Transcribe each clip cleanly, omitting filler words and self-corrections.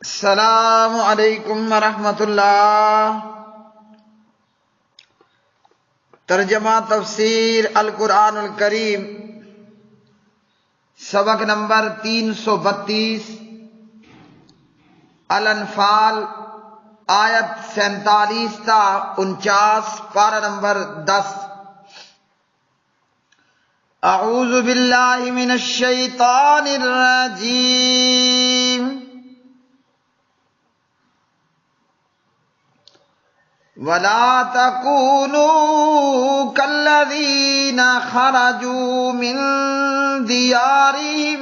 السلام علیکم ورحمۃ اللہ۔ ترجمہ تفسیر القرآن الکریم، سبق نمبر 332، الانفال، آیت 47 تا 49، پارہ نمبر 10۔ اعوذ باللہ من الشیطان الرجیم۔ وَلَا تَكُونُوا كَالَّذِينَ خَرَجُوا مِن دِيَارِهِمْ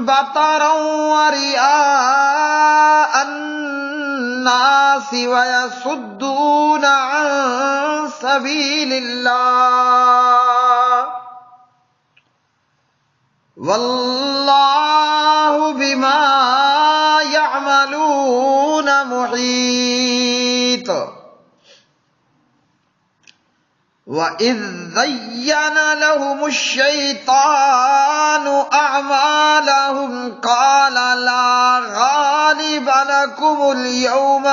بَطَرًا وَرِئَاءَ النَّاسِ وَيَصُدُّونَ عَن سَبِيلِ اللَّهِ واللہ بما یعملون محیط۔ وَإِذْ زَيَّنَ لَهُمُ الشَّيْطَانُ أَعْمَالَهُمْ قَالَ لَا غَالِبَ لَكُمُ الْيَوْمَ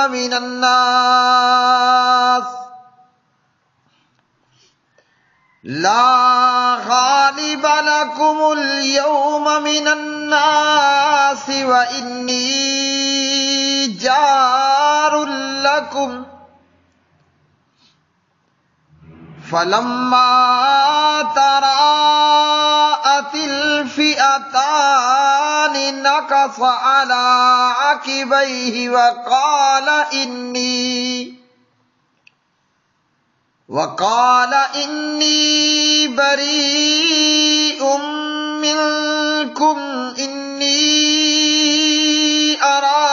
من الناس وإني جار لكم، فلما تراءت الفئتان نكص على عقبيه وقال إني بريء منكم إني أرى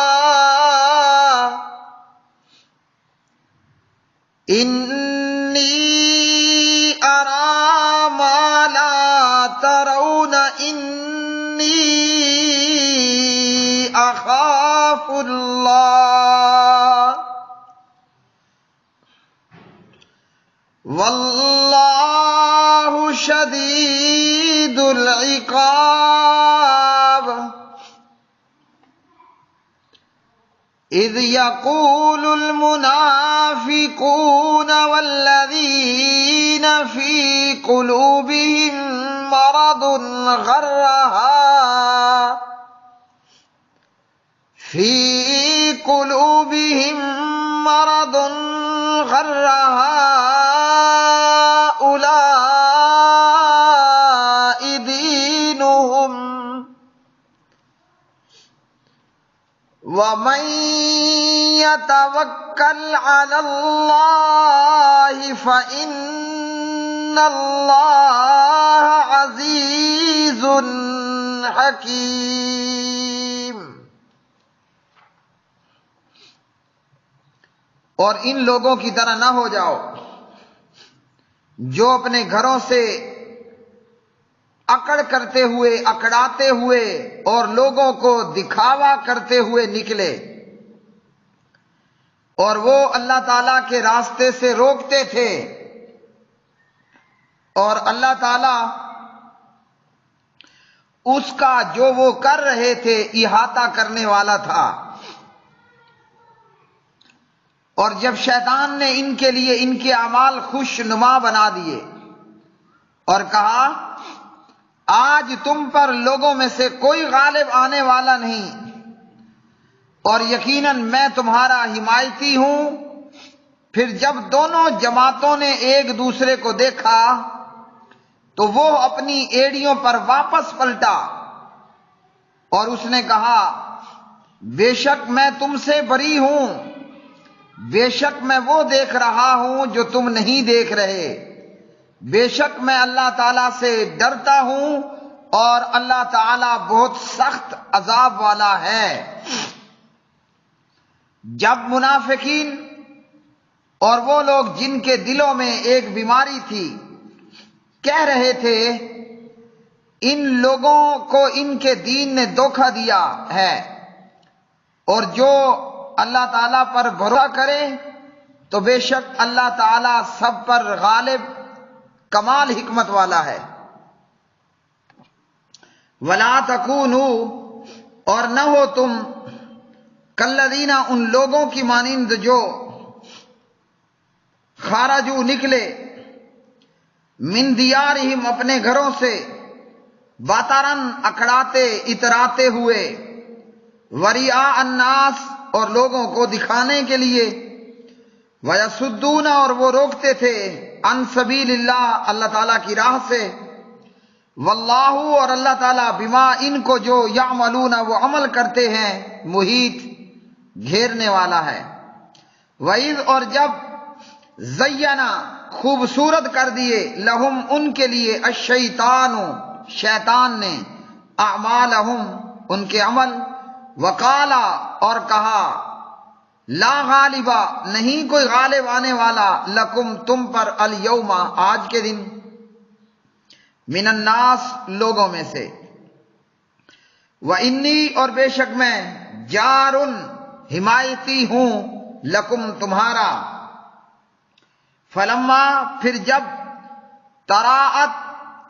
ما لا ترون إني أخاف الله واللہ شدید العقاب۔ اذ یقول المنافقون والذین فی قلوبهم مرض غر هؤلاء دینهم ومن يتوکل علی اللہ فإن اللہ عزیز حکیم۔ اور ان لوگوں کی طرح نہ ہو جاؤ جو اپنے گھروں سے اکڑاتے ہوئے اور لوگوں کو دکھاوا کرتے ہوئے نکلے، اور وہ اللہ تعالیٰ کے راستے سے روکتے تھے، اور اللہ تعالیٰ اس کا جو وہ کر رہے تھے احاطہ کرنے والا تھا۔ اور جب شیطان نے ان کے لیے ان کے اعمال خوش نما بنا دیے اور کہا آج تم پر لوگوں میں سے کوئی غالب آنے والا نہیں، اور یقیناً میں تمہارا حمایتی ہوں، پھر جب دونوں جماعتوں نے ایک دوسرے کو دیکھا تو وہ اپنی ایڑیوں پر واپس پلٹا اور اس نے کہا بے شک میں تم سے بری ہوں، بے شک میں وہ دیکھ رہا ہوں جو تم نہیں دیکھ رہے، بے شک میں اللہ تعالیٰ سے ڈرتا ہوں اور اللہ تعالیٰ بہت سخت عذاب والا ہے۔ جب منافقین اور وہ لوگ جن کے دلوں میں ایک بیماری تھی کہہ رہے تھے ان لوگوں کو ان کے دین نے دھوکہ دیا ہے، اور جو اللہ تعالیٰ پر بھروسہ کرے تو بے شک اللہ تعالیٰ سب پر غالب کمال حکمت والا ہے۔ وَلَا تَكُونُوا، اور نہ ہو تم، کالذین، ان لوگوں کی مانند جو خرجوا، نکلے، من دیارہم، اپنے گھروں سے، بطرًا، اکڑاتے اتراتے ہوئے، ورئاء الناس، اور لوگوں کو دکھانے کے لیے، ویصدون، اور وہ روکتے تھے، عن سبیل اللہ، اللہ تعالیٰ کی راہ سے، واللہ، اور اللہ تعالیٰ، بما، ان کو جو یعملون، وہ عمل کرتے ہیں، محیط، گھیرنے والا ہے۔ وَإِذْ، اور جب، زینا، خوبصورت کر دیے، لہم، ان کے لیے، الشیطان، شیطان نے، اعمالہم، ان کے عمل، وقالا، اور کہا، لا غالبا، نہیں کوئی غالب آنے والا، لکم، تم پر، الیوم، آج کے دن، من الناس، لوگوں میں سے، وَإِنِّي، اور بے شک میں، جارٌ، حمایتی ہوں، لکم، تمہارا، فلما، پھر جب، تراءت،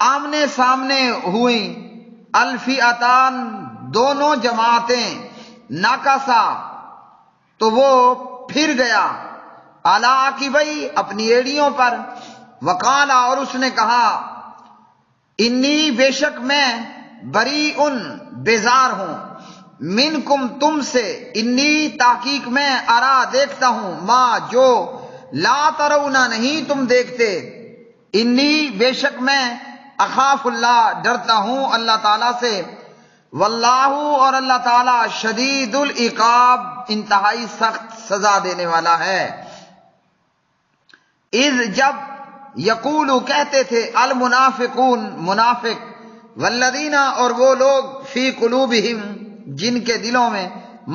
آمنے سامنے ہوئیں، الفئتان، دونوں جماعتیں، ناکسا، تو وہ پھر گیا، علی عقبیہ، اپنی ایڑیوں پر، وقالا، اور اس نے کہا، انی، بے شک میں، بریئن، بیزار ہوں، منکم، تم سے، انی، تحقیق میں، ارا، دیکھتا ہوں، ما، جو، لا ترون، نہیں تم دیکھتے، انی، بے شک میں، اخاف اللہ، ڈرتا ہوں اللہ تعالیٰ سے، واللہ، اور اللہ تعالیٰ، شدید العقاب، انتہائی سخت سزا دینے والا ہے۔ اذ، جب، یقول، کہتے تھے، المنافقون، منافق، والذین، اور وہ لوگ، فی قلوبہم، جن کے دلوں میں،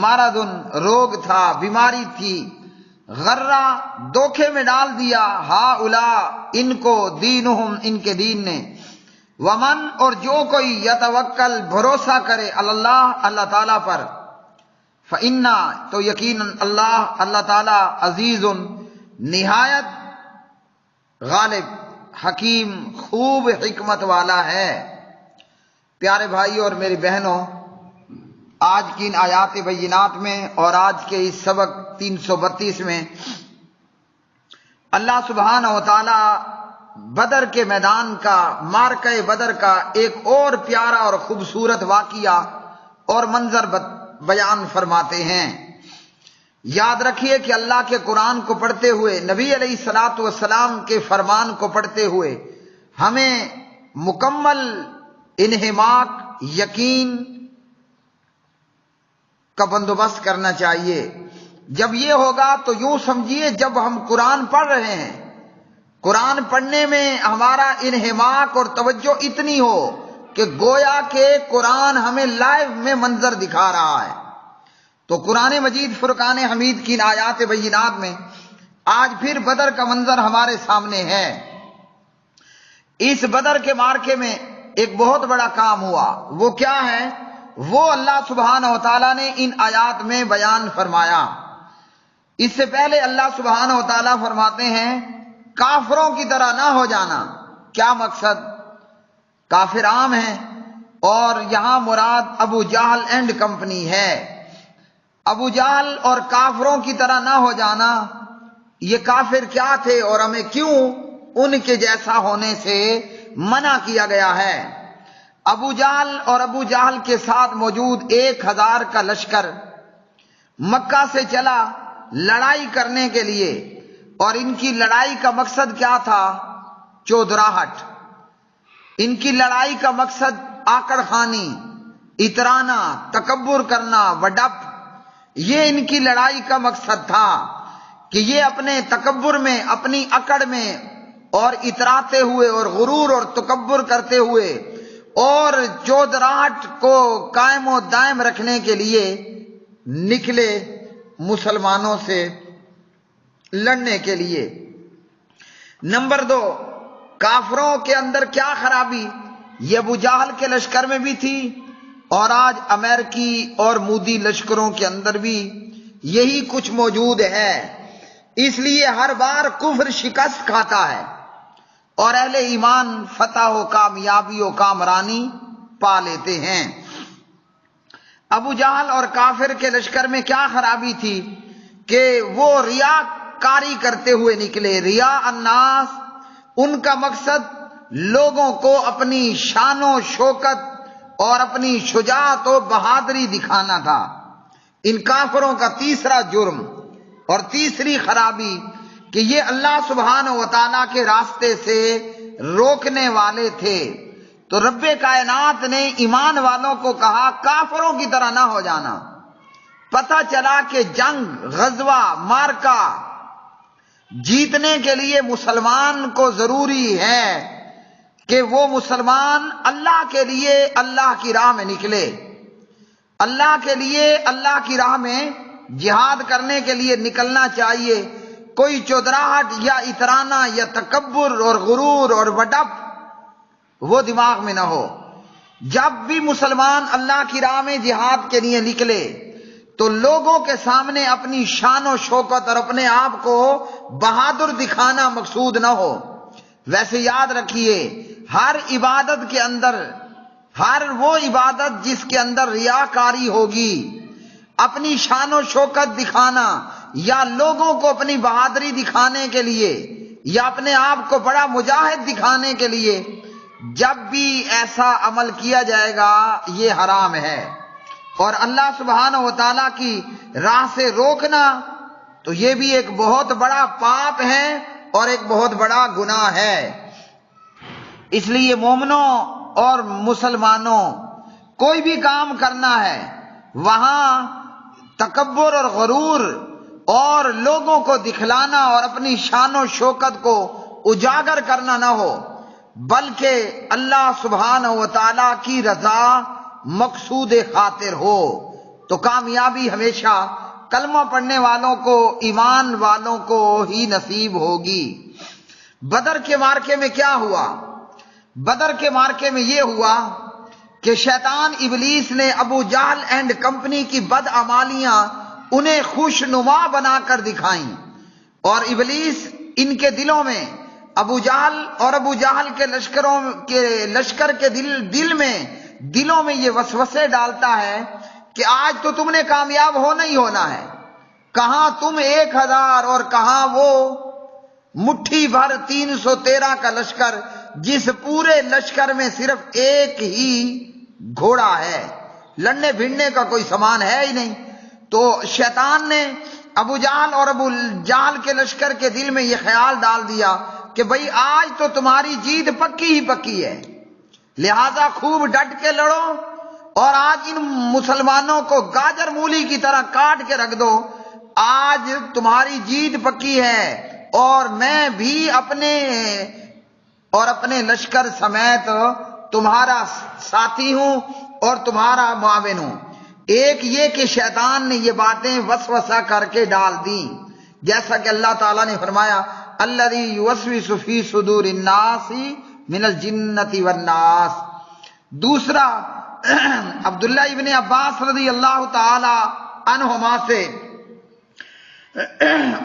مرض، روگ تھا، بیماری تھی، غرہ، دھوکے میں ڈال دیا، ہؤلاء، ان کو، دینہم، ان کے دین نے، ومن، اور جو کوئی، یتوکل، بھروسہ کرے، اللہ، اللہ تعالیٰ پر، فإنّا، تو یقیناً اللہ، اللہ تعالیٰ، عزیز، نہایت غالب، حکیم، خوب حکمت والا ہے۔ پیارے بھائی اور میری بہنوں، آج کی ان آیات بینات میں اور آج کے اس سبق 332 میں اللہ سبحانہ و تعالی بدر کے میدان کا، معرکہ بدر کا ایک اور پیارا اور خوبصورت واقعہ اور منظر بیان فرماتے ہیں۔ یاد رکھیے کہ اللہ کے قرآن کو پڑھتے ہوئے، نبی علیہ الصلاۃ والسلام کے فرمان کو پڑھتے ہوئے ہمیں مکمل انہماک، یقین کا بندوبست کرنا چاہیے۔ جب یہ ہوگا تو یوں سمجھیے، جب ہم قرآن پڑھ رہے ہیں، قرآن پڑھنے میں ہمارا انہماک اور توجہ اتنی ہو کہ گویا کہ قرآن ہمیں لائیو میں منظر دکھا رہا ہے، تو قرآن مجید فرقان حمید کی ان آیات بینات میں آج پھر بدر کا منظر ہمارے سامنے ہے۔ اس بدر کے معرکے میں ایک بہت بڑا کام ہوا، وہ کیا ہے؟ وہ اللہ سبحانہ و تعالیٰ نے ان آیات میں بیان فرمایا۔ اس سے پہلے اللہ سبحانہ و تعالیٰ فرماتے ہیں، کافروں کی طرح نہ ہو جانا۔ کیا مقصد؟ کافر عام ہیں، اور یہاں مراد ابو جہل اینڈ کمپنی ہے۔ ابو جہل اور کافروں کی طرح نہ ہو جانا، یہ کافر کیا تھے اور ہمیں کیوں ان کے جیسا ہونے سے منع کیا گیا ہے؟ ابو جہل اور ابو جہل کے ساتھ موجود 1000 کا لشکر مکہ سے چلا لڑائی کرنے کے لیے، اور ان کی لڑائی کا مقصد کیا تھا؟ چودراہٹ۔ ان کی لڑائی کا مقصد آکڑ خانی، اترانا، تکبر کرنا، وڈپ، یہ ان کی لڑائی کا مقصد تھا کہ یہ اپنے تکبر میں، اپنی اکڑ میں اور اتراتے ہوئے اور غرور اور تکبر کرتے ہوئے اور چودراہٹ کو قائم و دائم رکھنے کے لیے نکلے مسلمانوں سے لڑنے کے لیے۔ نمبر 2، کافروں کے اندر کیا خرابی؟ یہ ابو جہل کے لشکر میں بھی تھی، اور آج امریکی اور مودی لشکروں کے اندر بھی یہی کچھ موجود ہے۔ اس لیے ہر بار کفر شکست کھاتا ہے، اور اہل ایمان فتح و کامیابی و کامرانی پا لیتے ہیں۔ ابو جہل اور کافر کے لشکر میں کیا خرابی تھی کہ وہ ریا کاری کرتے ہوئے نکلے۔ ریا الناس، ان کا مقصد لوگوں کو اپنی شان و شوکت اور اپنی شجاعت و بہادری دکھانا تھا۔ ان کافروں کا تیسرا جرم اور تیسری خرابی کہ یہ اللہ سبحانہ و تعالیٰ کے راستے سے روکنے والے تھے۔ تو رب کائنات نے ایمان والوں کو کہا کافروں کی طرح نہ ہو جانا۔ پتہ چلا کہ جنگ، غزوہ، مارکا جیتنے کے لیے مسلمان کو ضروری ہے کہ وہ مسلمان اللہ کے لیے اللہ کی راہ میں نکلے، اللہ کے لیے اللہ کی راہ میں جہاد کرنے کے لیے نکلنا چاہیے۔ کوئی چودراہٹ یا اترانا یا تکبر اور غرور اور وڈپ وہ دماغ میں نہ ہو۔ جب بھی مسلمان اللہ کی راہ میں جہاد کے لیے نکلے تو لوگوں کے سامنے اپنی شان و شوکت اور اپنے آپ کو بہادر دکھانا مقصود نہ ہو۔ ویسے یاد رکھیے، ہر عبادت کے اندر، ہر وہ عبادت جس کے اندر ریاکاری ہوگی، اپنی شان و شوکت دکھانا یا لوگوں کو اپنی بہادری دکھانے کے لیے یا اپنے آپ کو بڑا مجاہد دکھانے کے لیے جب بھی ایسا عمل کیا جائے گا یہ حرام ہے۔ اور اللہ سبحانہ و تعالیٰ کی راہ سے روکنا تو یہ بھی ایک بہت بڑا پاپ ہے اور ایک بہت بڑا گناہ ہے۔ اس لیے مومنوں اور مسلمانوں کوئی بھی کام کرنا ہے وہاں تکبر اور غرور اور لوگوں کو دکھلانا اور اپنی شان و شوکت کو اجاگر کرنا نہ ہو، بلکہ اللہ سبحانہ و تعالیٰ کی رضا مقصود خاطر ہو، تو کامیابی ہمیشہ کلمہ پڑھنے والوں کو، ایمان والوں کو ہی نصیب ہوگی۔ بدر کے مارکے میں کیا ہوا؟ بدر کے مارکے میں یہ ہوا کہ شیطان ابلیس نے ابو جہل اینڈ کمپنی کی بدعمالیاں انہیں خوشنما بنا کر دکھائیں، اور ابلیس ان کے دلوں میں ابو جہل اور ابو جہل کے لشکر کے دلوں میں یہ وسوسے ڈالتا ہے کہ آج تو تم نے کامیاب ہونا ہی ہونا ہے، کہاں تم 1000 اور کہاں وہ مٹھی بھر 313 کا لشکر، جس پورے لشکر میں صرف ایک ہی گھوڑا ہے، لڑنے بھیڑنے کا کوئی سامان ہے ہی نہیں۔ تو شیطان نے ابو جہل اور ابو جہل کے لشکر کے دل میں یہ خیال ڈال دیا کہ بھئی آج تو تمہاری جیت پکی ہی پکی ہے، لہذا خوب ڈٹ کے لڑو اور آج ان مسلمانوں کو گاجر مولی کی طرح کاٹ کے رکھ دو، آج تمہاری جیت پکی ہے اور میں بھی اپنے لشکر سمیت تمہارا ساتھی ہوں اور تمہارا معاون ہوں۔ ایک یہ کہ شیطان نے یہ باتیں وسوسہ کر کے ڈال دیں، جیسا کہ اللہ تعالیٰ نے فرمایا الذی یوسوس فی صدور الناس من الجنۃ والناس۔ دوسرا عبداللہ ابن عباس رضی اللہ تعالی عنہما سے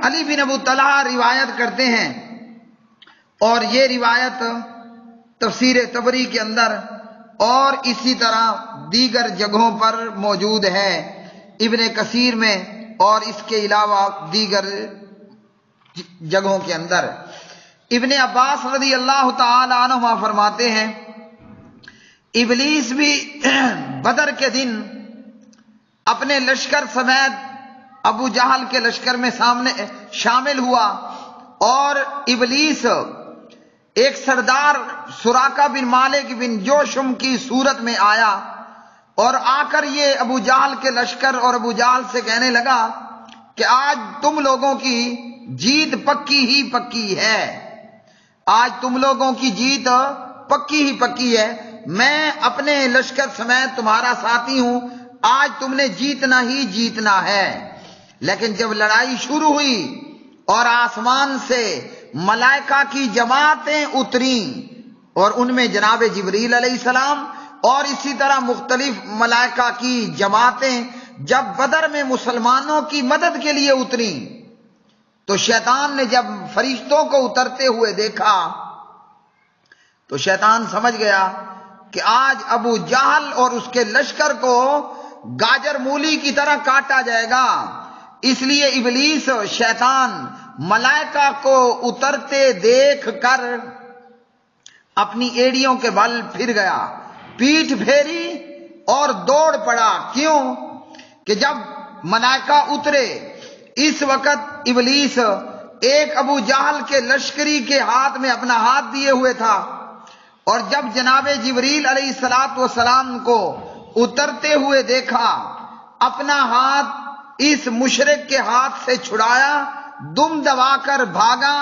علی بن ابو طلحہ روایت کرتے ہیں، اور یہ روایت تفسیر طبری کے اندر اور اسی طرح دیگر جگہوں پر موجود ہے، ابن کثیر میں اور اس کے علاوہ دیگر جگہوں کے اندر۔ ابن عباس رضی اللہ تعالی عنہما فرماتے ہیں ابلیس بھی بدر کے دن اپنے لشکر سمیت ابو جہل کے لشکر میں شامل ہوا، اور ابلیس ایک سردار سراقہ بن مالک بن جوشم کی صورت میں آیا اور آ کر یہ ابو جہل کے لشکر اور ابو جہل سے کہنے لگا کہ آج تم لوگوں کی جیت پکی ہی پکی ہے، آج تم لوگوں کی جیت پکی ہی پکی ہے، میں اپنے لشکر سمیت تمہارا ساتھی ہوں، آج تم نے جیتنا ہی جیتنا ہے۔ لیکن جب لڑائی شروع ہوئی اور آسمان سے ملائکہ کی جماعتیں اتریں اور ان میں جناب جبریل علیہ السلام اور اسی طرح مختلف ملائکہ کی جماعتیں جب بدر میں مسلمانوں کی مدد کے لیے اتریں، تو شیطان نے جب فرشتوں کو اترتے ہوئے دیکھا تو شیطان سمجھ گیا کہ آج ابو جہل اور اس کے لشکر کو گاجر مولی کی طرح کاٹا جائے گا۔ اس لیے ابلیس شیطان ملائکہ کو اترتے دیکھ کر اپنی ایڑیوں کے بل پھر گیا، پیٹھ پھیری اور دوڑ پڑا۔ کیوں کہ جب ملائکہ اترے اس وقت ابلیس ایک ابو جہل کے لشکری کے ہاتھ میں اپنا ہاتھ دیے ہوئے تھا، اور جب جناب جبریل علیہ الصلوۃ والسلام کو اترتے ہوئے دیکھا، اپنا ہاتھ اس مشرک کے ہاتھ سے چھڑایا، دم دبا کر بھاگا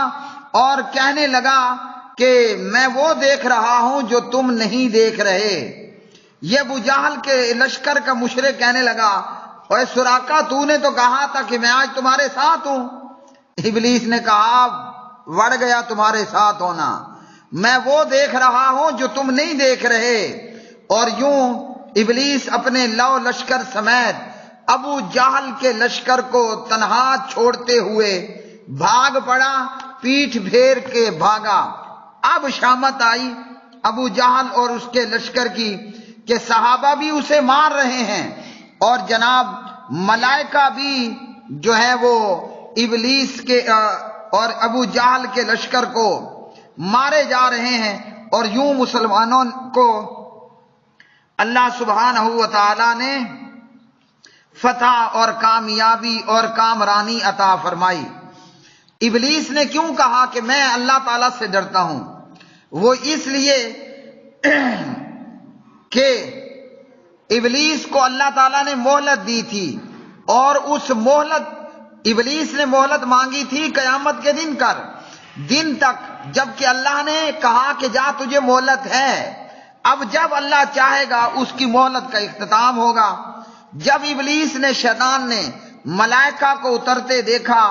اور کہنے لگا کہ میں وہ دیکھ رہا ہوں جو تم نہیں دیکھ رہے۔ یہ ابو جہل کے لشکر کا مشرک کہنے لگا، اے سراقہ، تو نے تو کہا تھا کہ میں آج تمہارے ساتھ ہوں۔ ابلیس نے کہا، وڑ گیا تمہارے ساتھ ہونا، میں وہ دیکھ رہا ہوں جو تم نہیں دیکھ رہے۔ اور یوں ابلیس اپنے لو لشکر سمیت ابو جہل کے لشکر کو تنہا چھوڑتے ہوئے بھاگ پڑا، پیٹھ پھیر کے بھاگا۔ اب شامت آئی ابو جہل اور اس کے لشکر کی کہ صحابہ بھی اسے مار رہے ہیں، اور جناب ملائکہ بھی جو ہے وہ ابلیس کے اور ابو جہل کے لشکر کو مارے جا رہے ہیں، اور یوں مسلمانوں کو اللہ سبحانہ و تعالی نے فتح اور کامیابی اور کامرانی عطا فرمائی۔ ابلیس نے کیوں کہا کہ میں اللہ تعالیٰ سے ڈرتا ہوں؟ وہ اس لیے کہ ابلیس کو اللہ تعالیٰ نے مہلت دی تھی، اور اس ابلیس نے مہلت مانگی تھی قیامت کے دن تک، جبکہ اللہ نے کہا کہ جا تجھے مہلت ہے۔ اب جب اللہ چاہے گا اس کی مہلت کا اختتام ہوگا۔ جب ابلیس نے، شیطان نے ملائکہ کو اترتے دیکھا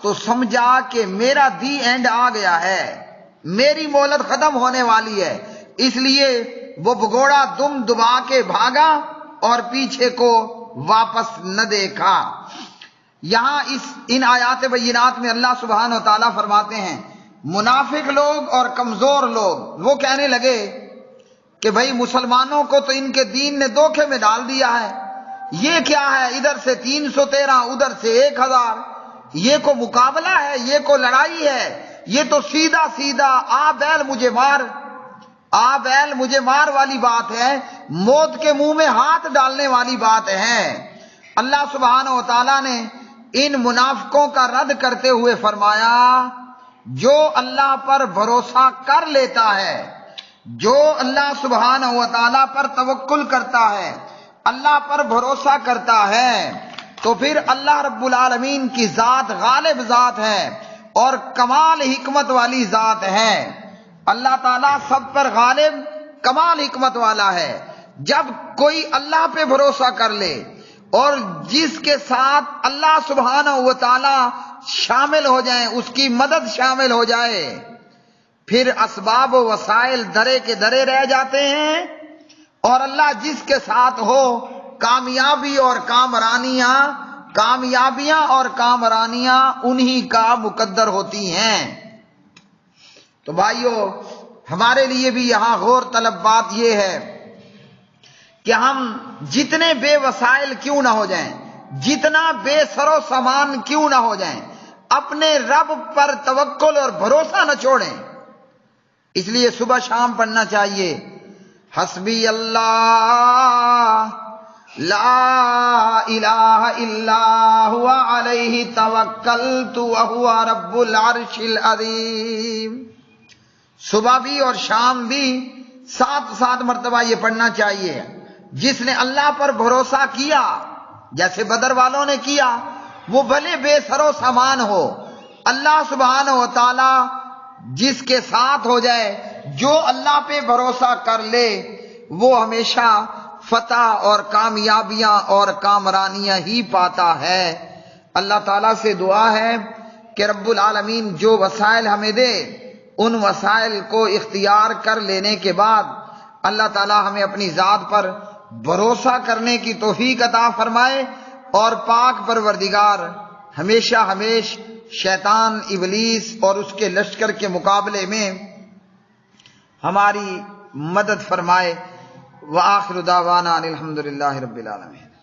تو سمجھا کہ میرا دی اینڈ آ گیا ہے، میری مہلت ختم ہونے والی ہے، اس لیے وہ بھگوڑا دم دبا کے بھاگا اور پیچھے کو واپس نہ دیکھا۔ یہاں ان آیات بینات میں اللہ سبحانہ و تعالیٰ فرماتے ہیں، منافق لوگ اور کمزور لوگ وہ کہنے لگے کہ بھئی مسلمانوں کو تو ان کے دین نے دھوکے میں ڈال دیا ہے، یہ کیا ہے، ادھر سے 313 ادھر سے 1000، یہ کو مقابلہ ہے، یہ کو لڑائی ہے، یہ تو سیدھا سیدھا آ بیل مجھے مار والی بات ہے، موت کے منہ میں ہاتھ ڈالنے والی بات ہے۔ اللہ سبحانہ و تعالیٰ نے ان منافقوں کا رد کرتے ہوئے فرمایا، جو اللہ پر بھروسہ کر لیتا ہے، جو اللہ سبحانہ و تعالیٰ پر توکل کرتا ہے، اللہ پر بھروسہ کرتا ہے، تو پھر اللہ رب العالمین کی ذات غالب ذات ہے اور کمال حکمت والی ذات ہے۔ اللہ تعالیٰ سب پر غالب، کمال حکمت والا ہے۔ جب کوئی اللہ پہ بھروسہ کر لے اور جس کے ساتھ اللہ سبحانہ و تعالیٰ شامل ہو جائیں، اس کی مدد شامل ہو جائے، پھر اسباب و وسائل درے کے درے رہ جاتے ہیں، اور اللہ جس کے ساتھ ہو کامیابیاں اور کامرانیاں انہی کا مقدر ہوتی ہیں۔ تو بھائیو، ہمارے لیے بھی یہاں غور طلب بات یہ ہے کہ ہم جتنے بے وسائل کیوں نہ ہو جائیں، جتنا بے سر و سامان کیوں نہ ہو جائیں، اپنے رب پر توکل اور بھروسہ نہ چھوڑیں۔ اس لیے صبح شام پڑھنا چاہیے، حسبی اللہ لا الہ الا ہوا علیہ توکلت وہو رب العرش العظیم۔ صبح بھی اور شام بھی 7 مرتبہ یہ پڑھنا چاہیے۔ جس نے اللہ پر بھروسہ کیا، جیسے بدر والوں نے کیا، وہ بھلے بے سر و سامان ہو، اللہ سبحانہ و تعالی جس کے ساتھ ہو جائے، جو اللہ پہ بھروسہ کر لے، وہ ہمیشہ فتح اور کامیابیاں اور کامرانیاں ہی پاتا ہے۔ اللہ تعالیٰ سے دعا ہے کہ رب العالمین جو وسائل ہمیں دے، ان وسائل کو اختیار کر لینے کے بعد اللہ تعالیٰ ہمیں اپنی ذات پر بھروسہ کرنے کی توفیق عطا فرمائے، اور پاک پروردگار ہمیشہ شیطان، ابلیس اور اس کے لشکر کے مقابلے میں ہماری مدد فرمائے۔ وآخر دعوانا الحمدللہ رب العالمین۔